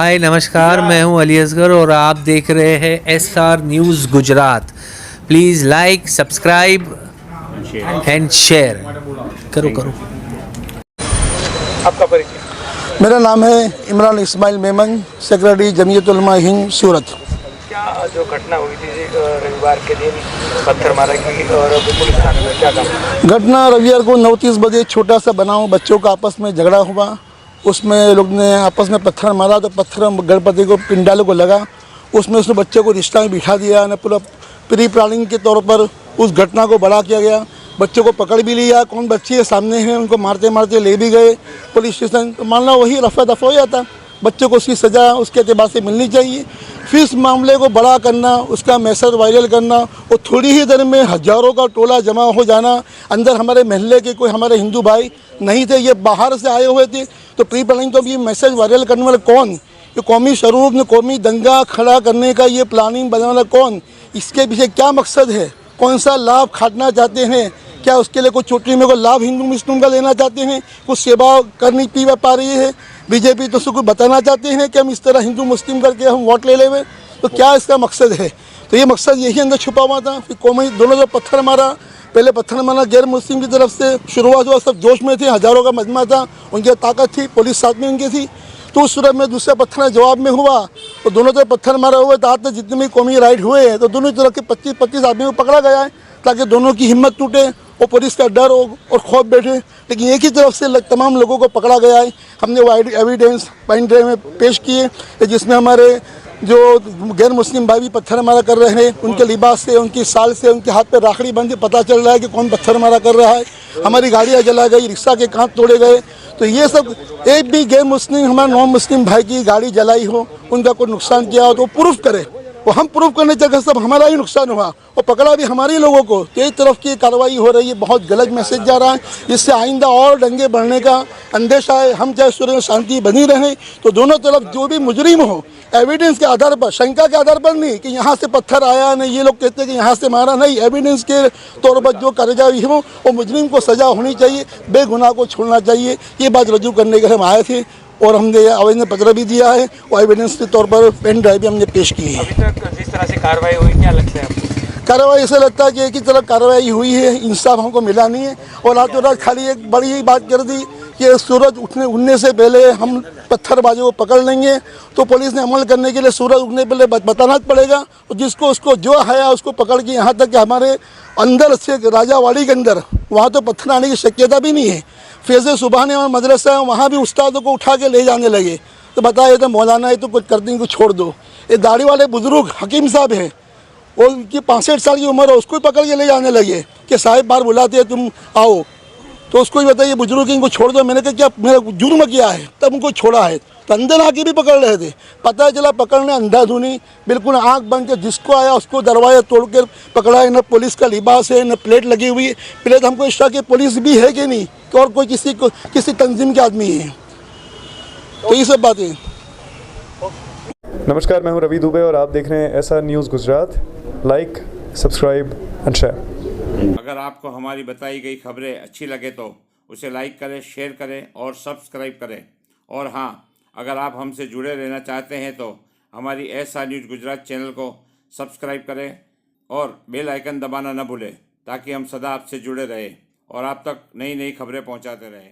हाय नमस्कार, मैं हूं अली असगर और आप देख रहे हैं SR news Gujarat. Please like, subscribe and share करो। आपका परिचय? मेरा नाम है इमरान इस्माइल मेमन, सेक्रेटरी जमीयत उलमा हिंद सूरत। क्या जो घटना हुई थी रविवार के दिन पत्थर मारा की और पुलिस थाने में क्या काम? घटना रविवार को 9:30 बजे छोटा सा बनाव, बच्चों का आपस में झगड़ा हुआ। उसमें लोग ने आपस में पत्थर मारा तो पत्थर गणपति को पिंडालों को लगा। उसमें उसने बच्चे को रिश्ता में बिठा दिया ने पूरा प्री प्लानिंग के तौर पर उस घटना को बड़ा किया गया। बच्चों को पकड़ भी लिया, कौन बच्चे है सामने हैं, उनको मारते मारते ले भी गए पुलिस स्टेशन। तो मान लो वही रफा दफा हो जाता। बच्चों को उसकी सज़ा उसके एतबार से मिलनी चाहिए। फिर इस मामले को बड़ा करना, उसका मैसेज वायरल करना और थोड़ी ही देर में हज़ारों का टोला जमा हो जाना। अंदर हमारे महल्ले के कोई हमारे हिंदू भाई नहीं थे, ये बाहर से आए हुए थे। तो प्री प्लानिंग तो ये मैसेज वायरल करने वाला कौन? ये कौमी स्वरूप में कौमी दंगा खड़ा करने का ये प्लानिंग बनाने वाला कौन? इसके पीछे क्या मकसद है? कौन सा लाभ खाटना चाहते हैं? क्या उसके लिए कोई चोटी में कोई लाभ हिंदू मुस्लिम का लेना चाहते हैं? कुछ सेवा करनी पा रही है बीजेपी? तो उसको कुछ बताना चाहते हैं कि हम इस तरह हिंदू मुस्लिम करके हम वोट ले लेंगे? तो क्या इसका मकसद है? तो ये मकसद यही अंदर छुपा हुआ था। फिर कौमी दोनों जो पत्थर मारा, पहले पत्थर मारा गैर मुस्लिम की तरफ से शुरुआत हुआ, सब जोश में थे, हज़ारों का मजमा था, उनकी ताकत थी, पुलिस साथ में उनकी थी। तो उस सूरत में दूसरा पत्थर जवाब में हुआ तो दोनों तरफ पत्थर मारा हुआ। तो आज तक जितने भी कौमी राइड हुए हैं तो दोनों तरफ के 25-25 आदमी को पकड़ा गया है ताकि दोनों की हिम्मत टूटे और पुलिस का डर हो और खौफ बैठे। लेकिन एक ही तरफ से तमाम लोगों को पकड़ा गया है। हमने वो एविडेंस पेन ड्राइव में पेश किए जिसमें हमारे जो गैर मुस्लिम भाई भी पत्थर मारा कर रहे हैं, उनके लिबास से, उनकी साल से, उनके हाथ पे राखड़ी बंद पता चल रहा है कि कौन पत्थर मारा कर रहा है। हमारी गाड़ियाँ जला गई, रिक्शा के कांच तोड़े गए। तो ये सब एक भी गैर मुस्लिम हमारे नॉन मुस्लिम भाई की गाड़ी जलाई हो, उनका कोई नुकसान किया हो तो प्रूफ करे। वो हम प्रूफ करने चलकर सब हमारा ही नुकसान हुआ और पकड़ा भी हमारे लोगों को। तो एक तरफ की कार्रवाई हो रही है, बहुत गलत मैसेज जा रहा है। इससे आइंदा और दंगे बढ़ने का अंदेशा है। हम चाहे सूर्य में शांति बनी रहे तो दोनों तरफ जो भी मुजरिम हो एविडेंस के आधार पर, शंका के आधार पर नहीं कि यहाँ से पत्थर आया, नहीं ये लोग कहते हैं कि यहाँ से मारा, नहीं, एविडेंस के तौर पर जो कार्रवाई हो वो मुजरिम को सजा होनी चाहिए, बेगुनाह को छोड़ना चाहिए। ये बात रजू करने के हम आए थे और हमने आवेदन पत्र भी दिया है और एविडेंस के तौर पर पेन ड्राइव भी हमने पेश की है। अभी तक जिस तरह से कार्रवाई हुई, क्या लगता है आपको? कार्रवाई ऐसा लगता है कि एक ही तरफ कार्रवाई हुई है, इंसाफ हमको मिला नहीं है। और रातों रात खाली एक बड़ी ही बात कर दी कि सूरज उठने से पहले हम पत्थरबाजों को पकड़ लेंगे। तो पुलिस ने अमल करने के लिए सूरज उठने पहले बताना पड़ेगा और जिसको उसको जो है उसको पकड़ के यहाँ तक कि हमारे अंदर से राजावाड़ी के अंदर वहाँ तो पत्थर आने की शक्यता भी नहीं है। फैज़ सुबहानी और मदरसा है, वहाँ भी उस्तादों को उठा के ले जाने लगे। तो बताइए, तो मौलाना है तो कुछ करते हैं, कुछ छोड़ दो। ये दाढ़ी वाले बुजुर्ग हकीम साहब हैं, वो उनकी 65 साल की उम्र है, उसको ही पकड़ के ले जाने लगे कि साहिब बार बुलाते हैं तुम आओ। तो उसको ही बताइए बुजुर्ग इनको छोड़ दो। मैंने कहा क्या मेरा जुर्म किया है? तब उनको छोड़ा है। तो अंदर आके भी पकड़ रहे थे। पता चला पकड़ने अंधाधुनी बिल्कुल आंख बंद के जिसको आया उसको दरवाजा तोड़ कर पकड़ा है। न पुलिस का लिबास है, न प्लेट लगी हुई है। प्लेट हमको इस कि पुलिस भी है कि नहीं, कि और कोई किसी तंजीम के आदमी है। तो ये सब बातें। नमस्कार, मैं हूं रवि दुबे और आप देख रहे हैं SR news Gujarat. Like, subscribe and share. अगर आपको हमारी बताई गई खबरें अच्छी लगे तो उसे लाइक करें, शेयर करें और सब्सक्राइब करें। और हाँ, अगर आप हमसे जुड़े रहना चाहते हैं तो हमारी SR न्यूज़ गुजरात चैनल को सब्सक्राइब करें और बेल आइकन दबाना न भूलें ताकि हम सदा आपसे जुड़े रहें और आप तक नई नई खबरें पहुंचाते रहें।